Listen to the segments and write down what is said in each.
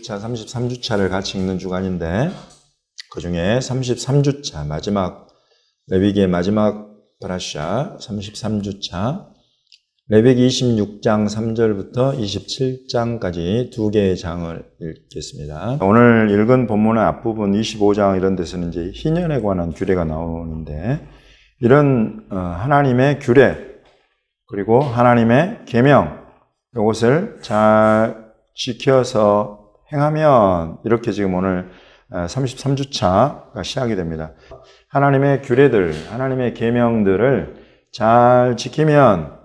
레위기차 33주차를 같이 읽는 주간인데 그 중에 33주차 마지막 레위기의 마지막 파라샤 33주차 레위기 26장 3절부터 27장까지 두 개의 장을 읽겠습니다. 오늘 읽은 본문의 앞부분 25장 이런 데서는 이제 희년에 관한 규례가 나오는데 이런 하나님의 규례 그리고 하나님의 계명 이것을 잘 지켜서 행하면 이렇게 지금 오늘 33주차가 시작이 됩니다. 하나님의 규례들, 하나님의 계명들을 잘 지키면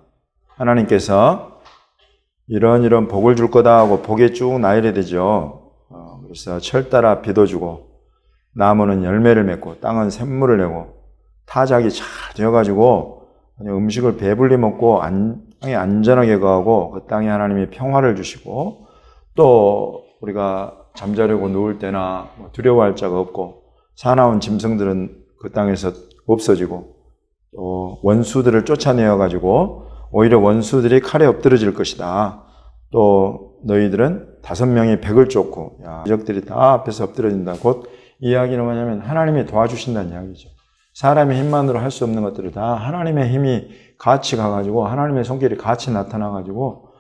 하나님께서 이런 복을 줄 거다 하고 복에 쭉 나열이 되죠. 그래서 철 따라 비도 주고 나무는 열매를 맺고 땅은 샘물을 내고 타작이 잘 되어가지고 음식을 배불리 먹고 땅에 안전하게 거하고 그 땅에 하나님이 평화를 주시고 또 우리가 잠자려고 누울 때나 두려워할 자가 없고 사나운 짐승들은 그 땅에서 없어지고 또 원수들을 쫓아내어가지고 오히려 원수들이 칼에 엎드러질 것이다. 또 너희들은 5명이 100을 쫓고 적들이 다 앞에서 엎드러진다. 곧 이야기는 뭐냐면 하나님이 도와주신다는 이야기죠. 사람의 힘만으로 할 수 없는 것들을 다 하나님의 힘이 같이 가가지고 하나님의 손길이 같이 나타나가지고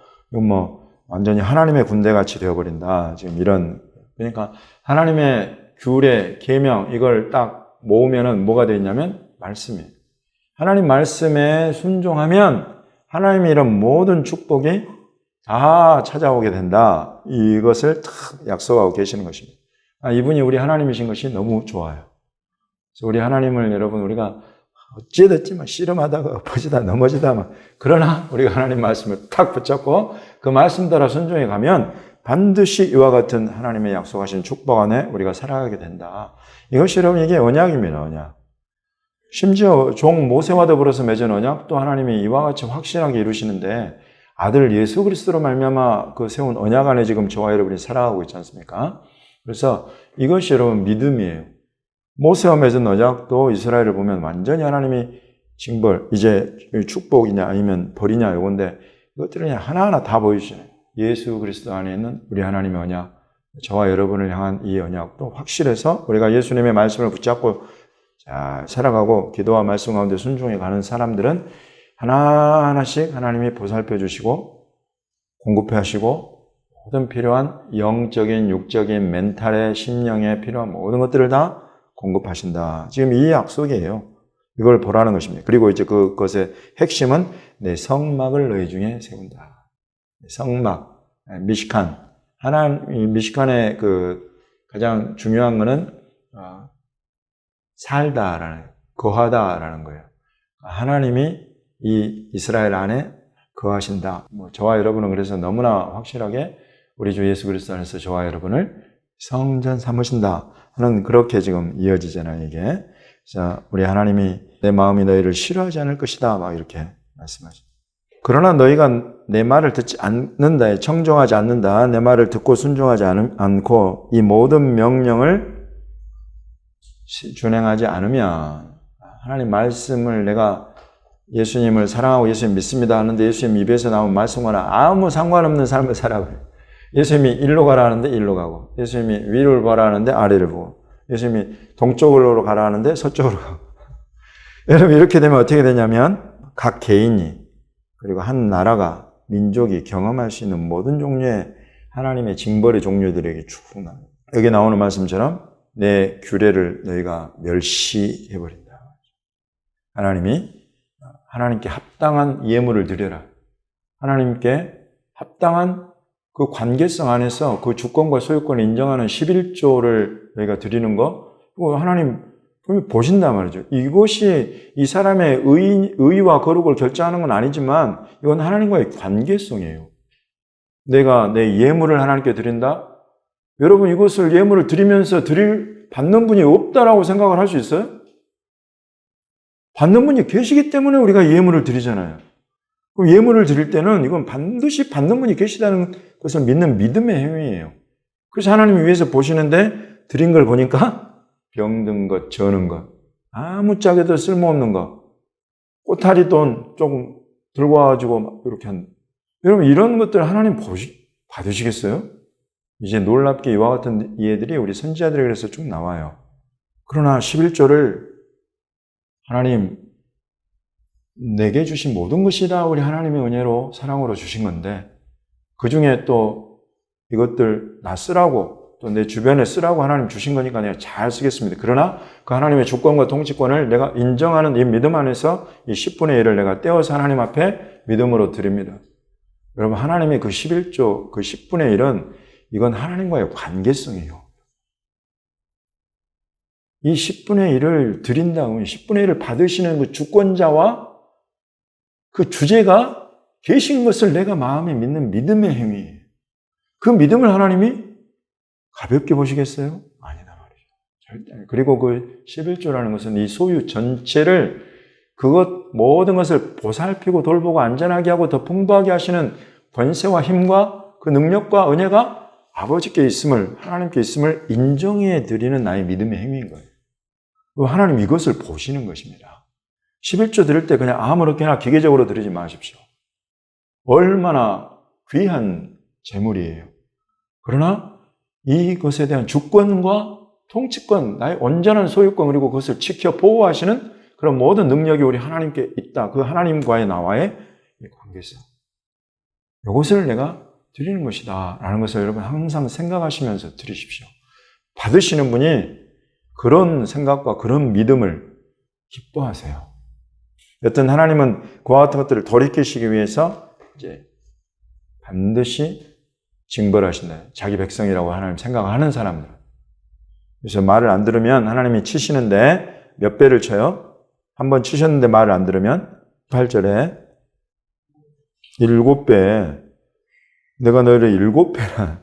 완전히 하나님의 군대같이 되어버린다. 지금 이런 그러니까 하나님의 규례, 계명 이걸 딱 모으면은 뭐가 되냐면 말씀이에요. 하나님 말씀에 순종하면 하나님의 이런 모든 축복이 다 찾아오게 된다. 이것을 딱 약속하고 계시는 것입니다. 이분이 우리 하나님이신 것이 너무 좋아요. 그래서 우리 하나님을 여러분 우리가 어찌됐지 씨름하다가 엎어지다 넘어지다 그러나 우리가 하나님 말씀을 탁 붙잡고 그 말씀 따라 순종해 가면 반드시 이와 같은 하나님의 약속하신 축복 안에 우리가 살아가게 된다. 이것이 여러분 이게 언약입니다. 언약. 심지어 종 모세와 더불어서 맺은 언약도 하나님이 이와 같이 확실하게 이루시는데 아들 예수 그리스도로 말미암아 그 세운 언약 안에 지금 저와 여러분이 살아가고 있지 않습니까? 그래서 이것이 여러분 믿음이에요. 모세와 맺은 언약도 이스라엘을 보면 완전히 하나님이 징벌, 이제 축복이냐 아니면 벌이냐 이건데 이것들을 그냥 하나하나 다 보여주시네요. 예수 그리스도 안에 있는 우리 하나님의 언약, 저와 여러분을 향한 이 언약도 확실해서 우리가 예수님의 말씀을 붙잡고 잘 살아가고 기도와 말씀 가운데 순종해 가는 사람들은 하나하나씩 하나님이 보살펴 주시고 공급해 하시고 모든 필요한 영적인, 육적인, 멘탈의, 심령에 필요한 모든 것들을 다 공급하신다. 지금 이 약속이에요. 이걸 보라는 것입니다. 그리고 이제 그것의 핵심은 내 성막을 너희 중에 세운다. 성막, 미시칸. 하나님, 미시칸의 가장 중요한 거는 살다라는, 거하다라는 거예요. 하나님이 이 이스라엘 안에 거하신다. 저와 여러분은 그래서 너무나 확실하게 우리 주 예수 그리스도 안에서 저와 여러분을 성전 삼으신다 하는 그렇게 지금 이어지잖아요, 이게. 자, 우리 하나님이 내 마음이 너희를 싫어하지 않을 것이다. 막 이렇게 말씀하죠. 그러나 너희가 내 말을 듣지 않는다, 청종하지 않는다, 내 말을 듣고 순종하지 않고 이 모든 명령을 준행하지 않으면 하나님 말씀을 내가 예수님을 사랑하고 예수님 믿습니다 하는데 예수님 입에서 나온 말씀과는 아무 상관없는 삶을 살아가요. 예수님이 일로 가라 하는데 일로 가고 예수님이 위를 보라 하는데 아래를 보고 예수님이 동쪽으로 가라 하는데 서쪽으로 가고 여러분 이렇게 되면 어떻게 되냐면 각 개인이 그리고 한 나라가 민족이 경험할 수 있는 모든 종류의 하나님의 징벌의 종류들에게 쭉 나와요. 여기 나오는 말씀처럼 내 규례를 너희가 멸시해버린다. 하나님께 합당한 예물을 드려라. 하나님께 합당한 그 관계성 안에서 그 주권과 소유권을 인정하는 11조를 너희가 드리는 거, 그거 하나님 보신단 말이죠. 이것이 이 사람의 의와 거룩을 결정하는 건 아니지만 이건 하나님과의 관계성이에요. 내가 내 예물을 하나님께 드린다? 여러분 이것을 예물을 드리면서 받는 분이 없다라고 생각을 할 수 있어요? 받는 분이 계시기 때문에 우리가 예물을 드리잖아요. 그럼 예물을 드릴 때는 이건 반드시 받는 분이 계시다는 것을 믿는 믿음의 행위예요. 그래서 하나님이 위에서 보시는데 드린 걸 보니까 병든 것, 저는 것, 아무짝에도 쓸모없는 것, 꼬타리 돈 조금 들고 와가지고 막 이렇게 여러분 이런 것들 하나님 받으시겠어요? 이제 놀랍게 이와 같은 이해들이 우리 선지자들에 그래서 쭉 나와요. 그러나 11조를 하나님 내게 주신 모든 것이 다 우리 하나님의 은혜로 사랑으로 주신 건데 그 중에 또 이것들 나 쓰라고 또 내 주변에 쓰라고 하나님 주신 거니까 내가 잘 쓰겠습니다. 그러나 그 하나님의 주권과 통치권을 내가 인정하는 이 믿음 안에서 이 10분의 1을 내가 떼어서 하나님 앞에 믿음으로 드립니다. 여러분 하나님의 그 11조 그 10분의 1은 이건 하나님과의 관계성이에요. 이 10분의 1을 드린 다음에 10분의 1을 받으시는 그 주권자와 그 주제가 계신 것을 내가 마음에 믿는 믿음의 행위예요. 그 믿음을 하나님이 가볍게 보시겠어요? 아니다 말이죠. 절대. 그리고 그 11조라는 것은 이 소유 전체를 모든 것을 보살피고 돌보고 안전하게 하고 더 풍부하게 하시는 권세와 힘과 그 능력과 은혜가 아버지께 있음을, 하나님께 있음을 인정해 드리는 나의 믿음의 행위인 거예요. 하나님 이것을 보시는 것입니다. 11조 드릴 때 그냥 아무렇게나 기계적으로 드리지 마십시오. 얼마나 귀한 재물이에요. 그러나 이것에 대한 주권과 통치권, 나의 온전한 소유권 그리고 그것을 지켜 보호하시는 그런 모든 능력이 우리 하나님께 있다. 그 하나님과의 나와의 관계성. 이것을 내가 드리는 것이다 라는 것을 여러분 항상 생각하시면서 드리십시오. 받으시는 분이 그런 생각과 그런 믿음을 기뻐하세요. 여튼 하나님은 그와 같은 것들을 돌이키시기 위해서 이제 반드시 징벌하신다. 자기 백성이라고 하나님 생각하는 사람들. 그래서 말을 안 들으면 하나님이 치시는데 몇 배를 쳐요? 한번 치셨는데 말을 안 들으면 8절에 7배 내가 너희를 7배나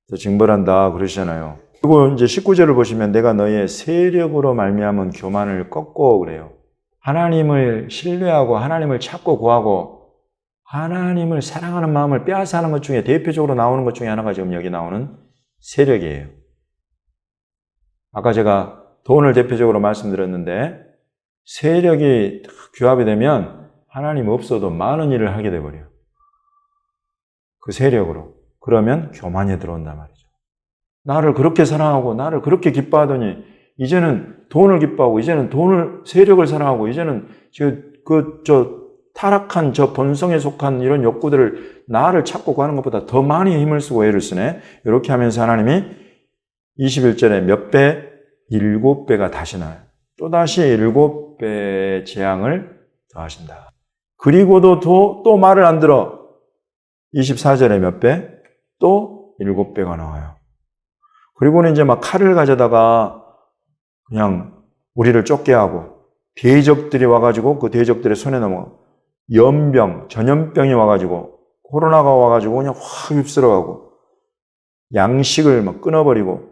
더 징벌한다 그러시잖아요. 그리고 이제 19절을 보시면 내가 너희의 세력으로 말미암은 교만을 꺾고 그래요. 하나님을 신뢰하고 하나님을 찾고 구하고 하나님을 사랑하는 마음을 빼앗아 하는 것 중에 대표적으로 나오는 것 중에 하나가 지금 여기 나오는 세력이에요. 아까 제가 돈을 대표적으로 말씀드렸는데 세력이 규합이 되면 하나님 없어도 많은 일을 하게 돼버려요. 그 세력으로. 그러면 교만이 들어온단 말이죠. 나를 그렇게 사랑하고 나를 그렇게 기뻐하더니 이제는 돈을 기뻐하고 이제는 세력을 사랑하고 이제는 타락한 저 본성에 속한 이런 욕구들을 나를 찾고 가는 것보다 더 많이 힘을 쓰고 애를 쓰네. 이렇게 하면서 하나님이 21절에 몇 배? 7배가 다시 나요. 또다시 7배의 재앙을 더하신다. 그리고도 또 말을 안 들어. 24절에 몇 배? 또 7배가 나와요. 그리고는 이제 막 칼을 가져다가 그냥 우리를 쫓게 하고 대적들이 와가지고 그 대적들의 손에 넘어가. 연병, 전염병이 와가지고 코로나가 와가지고 그냥 확 휩쓸어가고 양식을 막 끊어버리고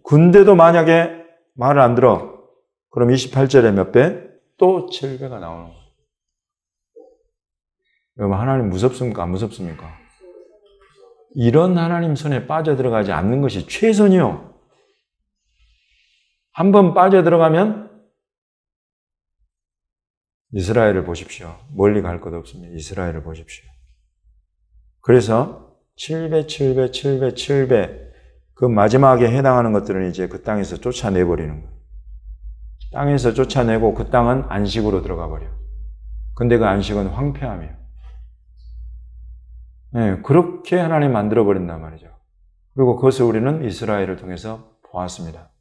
근데도 만약에 말을 안 들어 그럼 28절에 몇 배? 또 7배가 나오는 거예요. 여러분 하나님 무섭습니까? 안 무섭습니까? 이런 하나님 손에 빠져들어가지 않는 것이 최선이요. 한번 빠져들어가면 이스라엘을 보십시오. 멀리 갈 것 없습니다. 이스라엘을 보십시오. 그래서 7배, 7배, 7배, 7배 그 마지막에 해당하는 것들은 이제 그 땅에서 쫓아내버리는 거예요. 땅에서 쫓아내고 그 땅은 안식으로 들어가 버려요. 근데 그 안식은 황폐함이에요. 그렇게 하나님 만들어버린단 말이죠. 그리고 그것을 우리는 이스라엘을 통해서 보았습니다.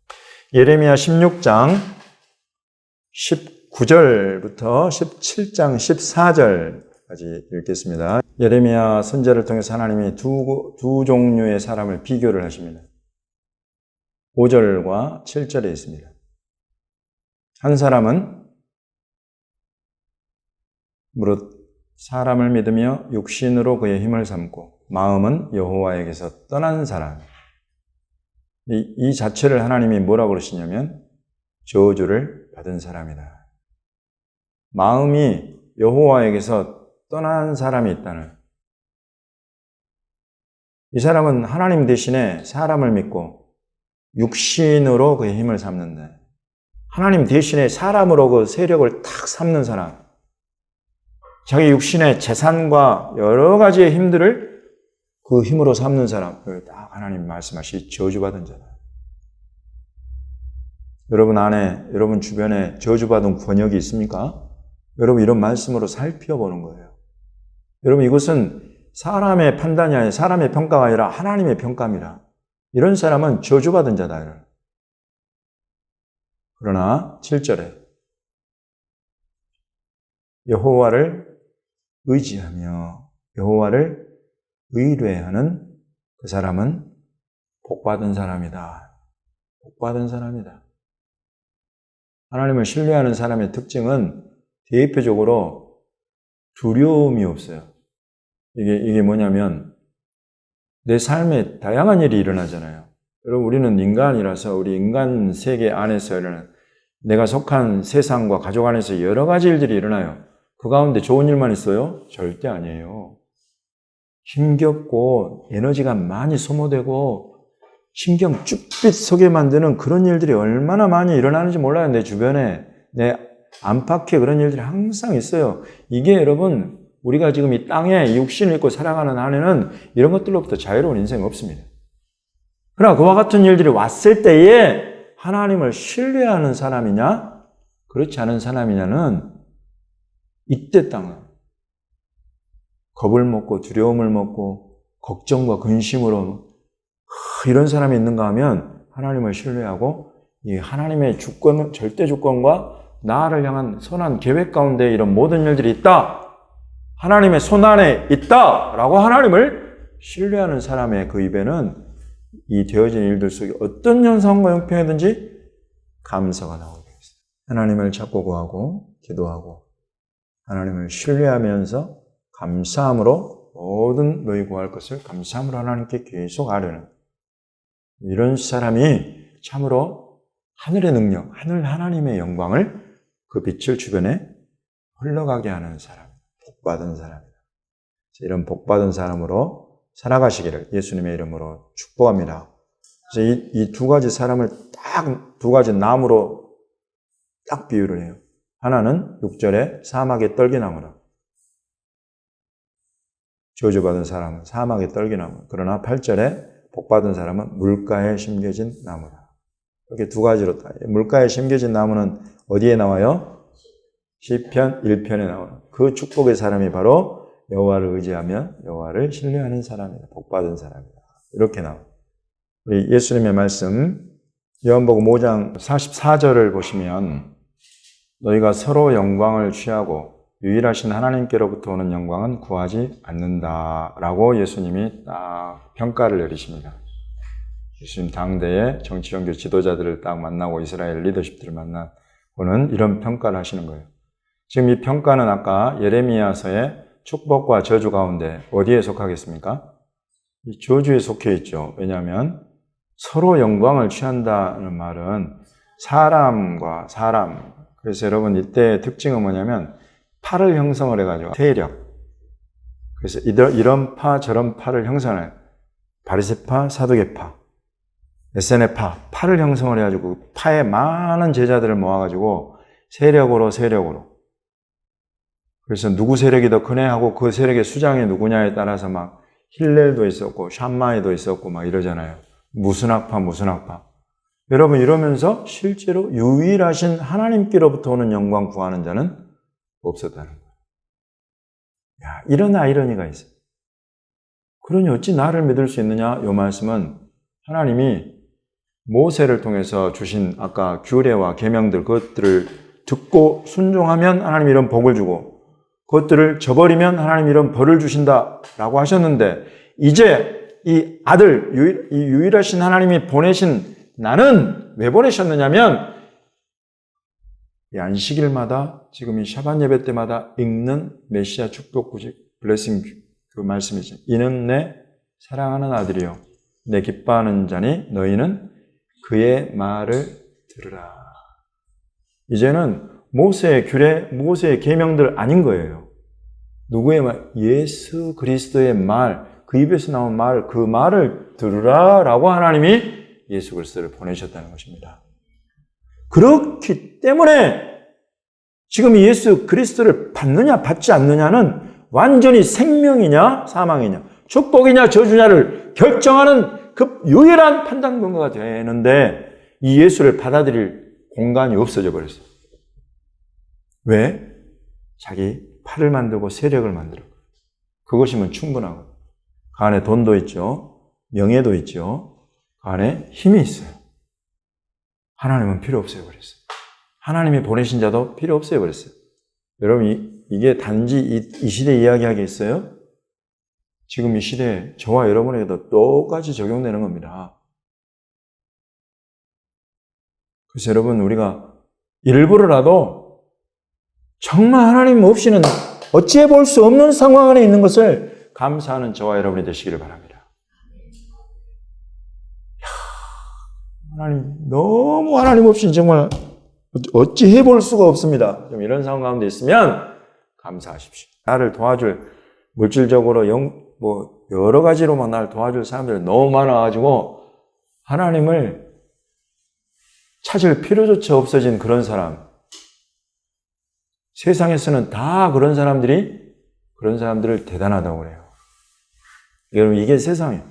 예레미야 16장 19절부터 17장 14절까지 읽겠습니다. 예레미야 선지자를 통해서 하나님이 두 종류의 사람을 비교를 하십니다. 5절과 7절에 있습니다. 한 사람은 무릇 사람을 믿으며 육신으로 그의 힘을 삼고 마음은 여호와에게서 떠난 사람. 이 자체를 하나님이 뭐라고 그러시냐면 저주를 받은 사람이다. 마음이 여호와에게서 떠난 사람이 있다는. 이 사람은 하나님 대신에 사람을 믿고 육신으로 그의 힘을 삼는데 하나님 대신에 사람으로 그 세력을 탁 삼는 사람. 자기 육신의 재산과 여러 가지의 힘들을 그 힘으로 삼는 사람, 딱 하나님 말씀하시 저주받은 자다. 여러분 안에, 여러분 주변에 저주받은 권역이 있습니까? 여러분 이런 말씀으로 살펴보는 거예요. 여러분 이것은 사람의 판단이 아니라 사람의 평가가 아니라 하나님의 평가입니다. 이런 사람은 저주받은 자다. 그러나 7절에 여호와를 의지하며 여호와를 의뢰하는 그 사람은 복받은 사람이다. 복받은 사람이다. 하나님을 신뢰하는 사람의 특징은 대표적으로 두려움이 없어요. 이게 뭐냐면 내 삶에 다양한 일이 일어나잖아요. 여러분 우리는 인간이라서 우리 인간 세계 안에서 일어나는 내가 속한 세상과 가족 안에서 여러 가지 일들이 일어나요. 그 가운데 좋은 일만 있어요? 절대 아니에요. 힘겹고 에너지가 많이 소모되고 신경 쭈삣 서게 만드는 그런 일들이 얼마나 많이 일어나는지 몰라요. 내 주변에 내 안팎에 그런 일들이 항상 있어요. 이게 여러분 우리가 지금 이 땅에 육신을 입고 살아가는 한에는 이런 것들로부터 자유로운 인생 없습니다. 그러나 그와 같은 일들이 왔을 때에 하나님을 신뢰하는 사람이냐 그렇지 않은 사람이냐는 이때 땅은 겁을 먹고 두려움을 먹고 걱정과 근심으로 이런 사람이 있는가 하면 하나님을 신뢰하고 이 하나님의 주권, 절대 주권과 나를 향한 선한 계획 가운데 이런 모든 일들이 있다. 하나님의 손 안에 있다. 라고 하나님을 신뢰하는 사람의 그 입에는 이 되어진 일들 속에 어떤 현상과 형편이든지 감사가 나오게 있어요. 하나님을 찾고 구하고 기도하고 하나님을 신뢰하면서 감사함으로 모든 너희 구할 것을 감사함으로 하나님께 계속 아뢰는 이런 사람이 참으로 하늘의 능력, 하나님의 영광을 그 빛을 주변에 흘러가게 하는 사람, 복받은 사람이다. 이런 복받은 사람으로 살아가시기를 예수님의 이름으로 축복합니다. 그래서 이 두 가지 사람을 딱 두 가지 나무로 딱 비유를 해요. 하나는 6절에 사막의 떨기나무라. 저주받은 사람은 사막의 떨기나무. 그러나 8절에 복받은 사람은 물가에 심겨진 나무라. 이렇게 두 가지로 다. 물가에 심겨진 나무는 어디에 나와요? 시편 1편에 나와요. 그 축복의 사람이 바로 여호와를 의지하며 여호와를 신뢰하는 사람이다. 복받은 사람이다. 이렇게 나와요. 우리 예수님의 말씀 요한복음 5장 44절을 보시면 너희가 서로 영광을 취하고 유일하신 하나님께로부터 오는 영광은 구하지 않는다라고 예수님이 딱 평가를 내리십니다. 예수님 당대의 정치 종교 지도자들을 딱 만나고 이스라엘 리더십들을 만나고는 이런 평가를 하시는 거예요. 지금 이 평가는 아까 예레미야서의 축복과 저주 가운데 어디에 속하겠습니까? 이 저주에 속해 있죠. 왜냐하면 서로 영광을 취한다는 말은 사람과 사람. 그래서 여러분 이때의 특징은 뭐냐면 파를 형성을 해가지고 세력. 그래서 이런 파 저런 파를 형성해요. 바리새파, 사두개파, 에세네파, 파를 형성을 해가지고 파의 많은 제자들을 모아가지고 세력으로 그래서 누구 세력이 더 크네 하고 그 세력의 수장이 누구냐에 따라서 막 힐렐도 있었고 샴마이도 있었고 막 이러잖아요. 무슨 학파. 여러분 이러면서 실제로 유일하신 하나님께로부터 오는 영광 구하는 자는 없었다는 거예요. 야, 이런 아이러니가 있어요. 그러니 어찌 나를 믿을 수 있느냐? 이 말씀은 하나님이 모세를 통해서 주신 아까 규례와 계명들 그것들을 듣고 순종하면 하나님이 이런 복을 주고 그것들을 저버리면 하나님이 이런 벌을 주신다라고 하셨는데 이제 이 아들, 이 유일하신 하나님이 보내신 나는 왜 보내셨느냐면 이 안식일마다 지금 이 샤반 예배 때마다 읽는 메시아 축복 구직 블레싱 그 말씀이죠. 이는 내 사랑하는 아들이요 내 기뻐하는 자니 너희는 그의 말을 들으라. 이제는 모세의 규례, 모세의 계명들 아닌 거예요. 누구의 말? 예수 그리스도의 말, 그 입에서 나온 말, 그 말을 들으라 라고 하나님이 예수 그리스도를 보내셨다는 것입니다. 그렇기 때문에 지금 예수 그리스도를 받느냐 받지 않느냐는 완전히 생명이냐 사망이냐 축복이냐 저주냐를 결정하는 그 유일한 판단 근거가 되는데 이 예수를 받아들일 공간이 없어져 버렸어요. 왜? 자기 팔을 만들고 세력을 만들어. 그것이면 충분하고. 그 안에 돈도 있죠. 명예도 있죠. 그 안에 힘이 있어요. 하나님은 필요 없어요 버렸어요. 하나님이 보내신 자도 필요 없어요 버렸어요. 여러분 이게 단지 이 시대 이야기하겠어요? 지금 이 시대에 저와 여러분에게도 똑같이 적용되는 겁니다. 그래서 여러분 우리가 일부러라도 정말 하나님 없이는 어찌해 볼 수 없는 상황 안에 있는 것을 감사하는 저와 여러분이 되시기를 바랍니다. 하나님 너무 하나님 없이는 정말 어찌해 볼 수가 없습니다. 좀 이런 상황 가운데 있으면 감사하십시오. 나를 도와줄 물질적으로 여러 가지로만 나를 도와줄 사람들이 너무 많아가지고 하나님을 찾을 필요조차 없어진 그런 사람. 세상에서는 다 그런 사람들을 대단하다고 그래요. 여러분 이게 세상이에요.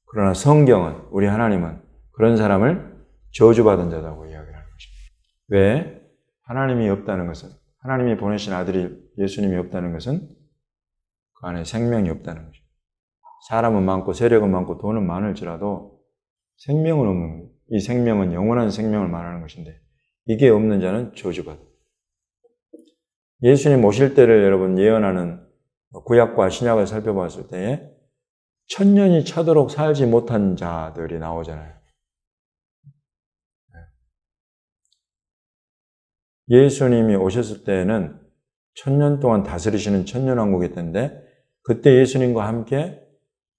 그러나 성경은 우리 하나님은 그런 사람을 저주받은 자라고 이야기를 하는 것입니다. 왜? 하나님이 없다는 것은 하나님이 보내신 아들이 예수님이 없다는 것은 그 안에 생명이 없다는 것입니다. 사람은 많고 세력은 많고 돈은 많을지라도 생명은 없는 거예요. 이 생명은 영원한 생명을 말하는 것인데 이게 없는 자는 저주받아. 예수님 오실 때를 여러분 예언하는 구약과 신약을 살펴봤을 때에 천년이 차도록 살지 못한 자들이 나오잖아요. 예수님이 오셨을 때에는 천년 동안 다스리시는 천년왕국이 있던데 그때 예수님과 함께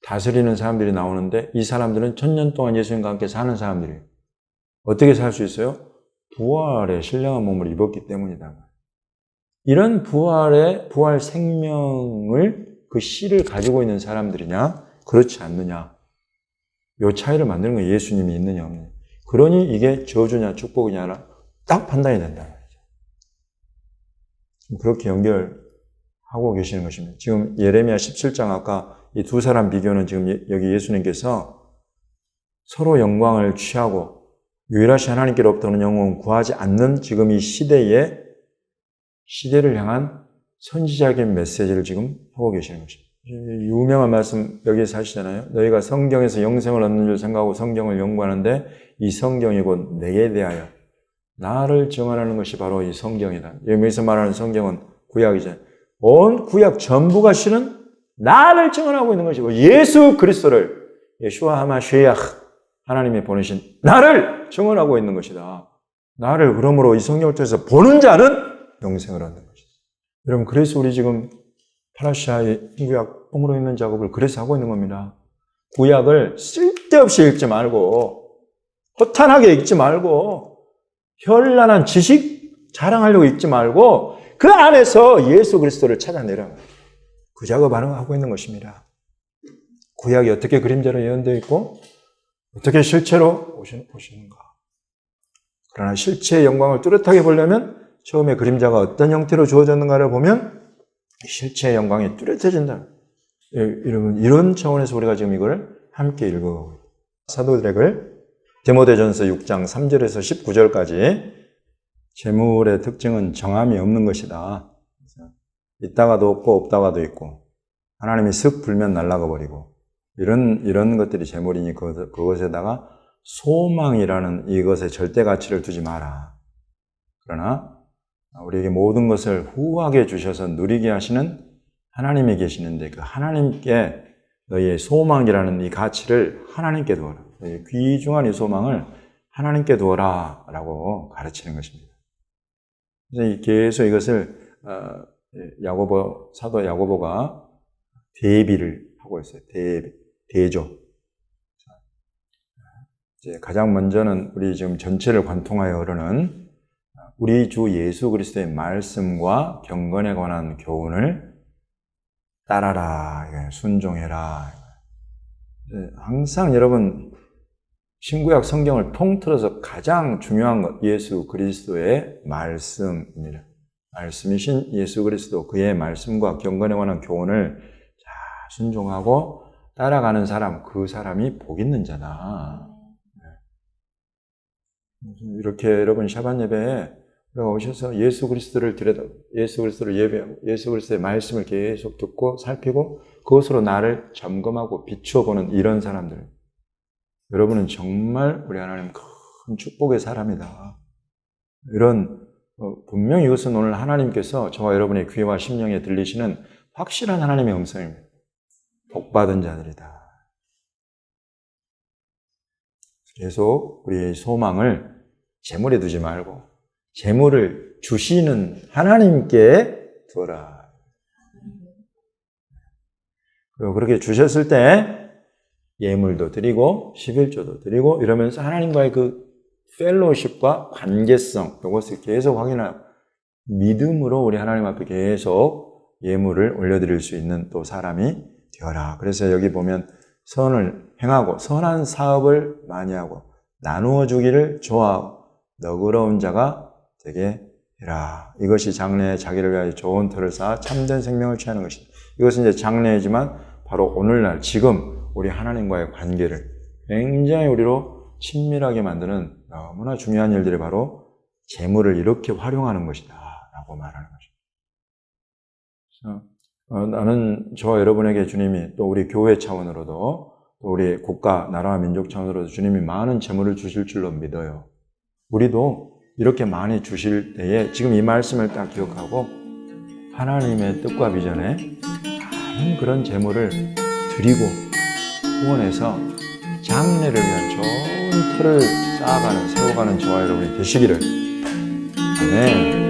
다스리는 사람들이 나오는데 이 사람들은 천년 동안 예수님과 함께 사는 사람들이에요. 어떻게 살 수 있어요? 부활의 신령한 몸을 입었기 때문이다. 이런 부활 생명을 그 씨를 가지고 있는 사람들이냐 그렇지 않느냐 이 차이를 만드는 거예요. 예수님이 있느냐 없느냐. 그러니 이게 저주냐 축복이냐 딱 판단이 된다. 그렇게 연결하고 계시는 것입니다. 지금 예레미야 17장 아까 이 두 사람 비교는 지금 여기 예수님께서 서로 영광을 취하고 유일하신 하나님께로부터는 영광을 구하지 않는 지금 이 시대를 향한 선지자적인 메시지를 지금 하고 계시는 것입니다. 유명한 말씀 여기에서 하시잖아요. 너희가 성경에서 영생을 얻는 줄 생각하고 성경을 연구하는데 이 성경이 곧 내게 대하여 나를 증언하는 것이 바로 이 성경이다. 여기서 말하는 성경은 구약이죠. 온 구약 전부가 실은 나를 증언하고 있는 것이고 예수 그리스도를 예슈아 하마시ach 하나님이 보내신 나를 증언하고 있는 것이다. 나를 그러므로 이 성경을 통해서 보는 자는 영생을 얻는 것이다. 여러분 그래서 우리 지금 파라샤의 구약 뽕으로 읽는 작업을 그래서 하고 있는 겁니다. 구약을 쓸데없이 읽지 말고 허탄하게 읽지 말고 현란한 지식 자랑하려고 읽지 말고 그 안에서 예수 그리스도를 찾아내라. 그 작업을 하고 있는 것입니다. 구약이 어떻게 그림자로 예언되어 있고 어떻게 실체로 오시는가. 그러나 실체의 영광을 뚜렷하게 보려면 처음에 그림자가 어떤 형태로 주어졌는가를 보면 실체의 영광이 뚜렷해진다. 여러분 이런 차원에서 우리가 지금 이걸 함께 읽어가고 있습니다. 사도들에게 디모데전서 6장 3절에서 19절까지 재물의 특징은 정함이 없는 것이다. 있다가도 없고 없다가도 있고 하나님이 슥 불면 날아가 버리고 이런 것들이 재물이니 그것에다가 소망이라는 이것에 절대 가치를 두지 마라. 그러나 우리에게 모든 것을 후하게 주셔서 누리게 하시는 하나님이 계시는데 그 하나님께 너희의 소망이라는 이 가치를 하나님께 두어라. 귀중한 이 소망을 하나님께 두어라 라고 가르치는 것입니다. 그래서 계속 이것을 사도 야고보가 대비를 하고 있어요. 대조. 이제 가장 먼저는 우리 지금 전체를 관통하여 흐르는 우리 주 예수 그리스도의 말씀과 경건에 관한 교훈을 따라라, 순종해라. 항상 여러분 신구약 성경을 통틀어서 가장 중요한 것 예수 그리스도의 말씀입니다. 말씀이신 예수 그리스도 그의 말씀과 경건에 관한 교훈을 순종하고 따라가는 사람, 그 사람이 복 있는 자다. 이렇게 여러분 샤반 예배에 우리가 오셔서 예수 그리스도를 예배하고 예수 그리스도의 말씀을 계속 듣고 살피고 그것으로 나를 점검하고 비추어 보는 이런 사람들. 여러분은 정말 우리 하나님 큰 축복의 사람이다. 이런 분명히 이것은 오늘 하나님께서 저와 여러분의 귀와 심령에 들리시는 확실한 하나님의 음성입니다. 복받은 자들이다. 계속 우리의 소망을 재물에 두지 말고 재물을 주시는 하나님께 두어라. 그리고 그렇게 주셨을 때 예물도 드리고 11조도 드리고 이러면서 하나님과의 그 펠로우십과 관계성 이것을 계속 확인하고 믿음으로 우리 하나님 앞에 계속 예물을 올려드릴 수 있는 또 사람이 되어라. 그래서 여기 보면 선을 행하고 선한 사업을 많이 하고 나누어 주기를 좋아하고 너그러운 자가 되게 해라. 이것이 장래에 자기를 위하여 좋은 터를 쌓아 참된 생명을 취하는 것이다. 이것은 이제 장래이지만 바로 오늘날 지금 우리 하나님과의 관계를 굉장히 우리로 친밀하게 만드는 너무나 중요한 일들이 바로 재물을 이렇게 활용하는 것이다 라고 말하는 것입니다. 그래서 나는 저와 여러분에게 주님이 또 우리 교회 차원으로도 또 우리 국가, 나라와 민족 차원으로도 주님이 많은 재물을 주실 줄로 믿어요. 우리도 이렇게 많이 주실 때에 지금 이 말씀을 딱 기억하고 하나님의 뜻과 비전에 많은 그런 재물을 드리고 후원해서 장래를 위한 좋은 틀을 쌓아가는, 세워가는 저와 여러분이 되시기를. 아멘.